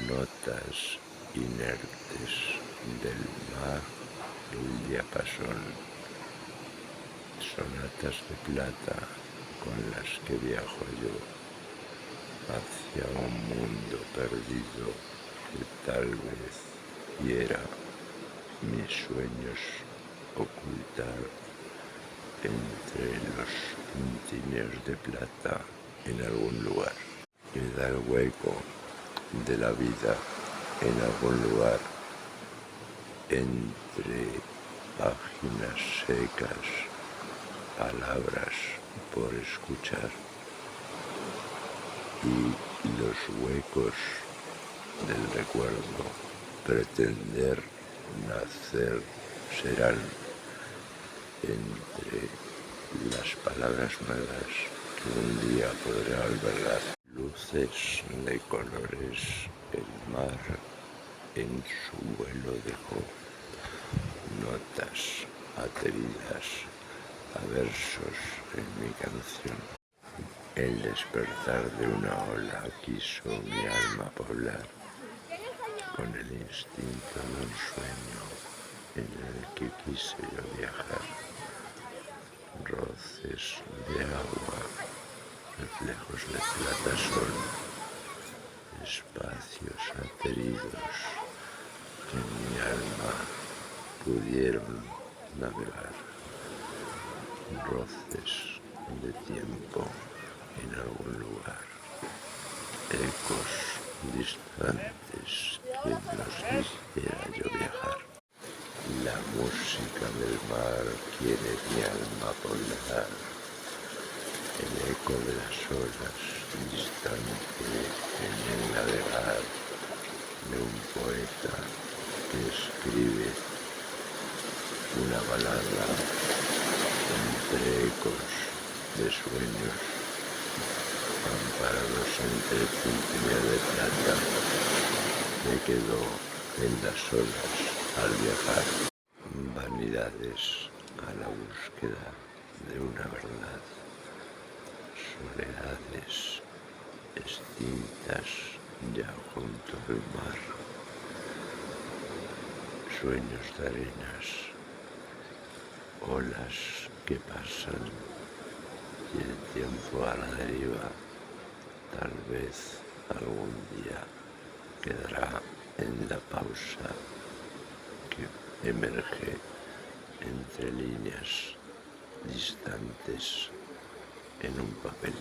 notas inertes del mar, el diapasón, sonatas de plata con las que viajo yo hacia un mundo perdido que tal vez quiera mis sueños ocultar entre los tintineos de plata en algún lugar. Queda el hueco de la vida en algún lugar entre páginas secas, palabras por escuchar, y los huecos del recuerdo pretender nacer serán entre las palabras nuevas que un día podré albergar. Luces de colores, el mar en su vuelo dejó notas ateridas a versos en mi canción. El despertar de una ola quiso mi alma poblar con el instinto de un sueño en el que quise yo viajar. Roces de agua, reflejos de plata son espacios ateridos que en mi alma pudieron navegar. Roces de tiempo en algún lugar, ecos distantes que nos hiciera yo viajar. La música del mar quiere mi alma poblar, el eco de las olas distante en el navegar de un poeta que escribe una balada entre ecos de sueños amparados entre tintineos de plata que quedó en las olas al viajar. Vanidades a la búsqueda de una verdad, soledades extintas ya junto al mar, sueños de arenas, olas que pasan y el tiempo a la deriva, tal vez algún día quedará en la pausa que emerge entre líneas distantes en un papel.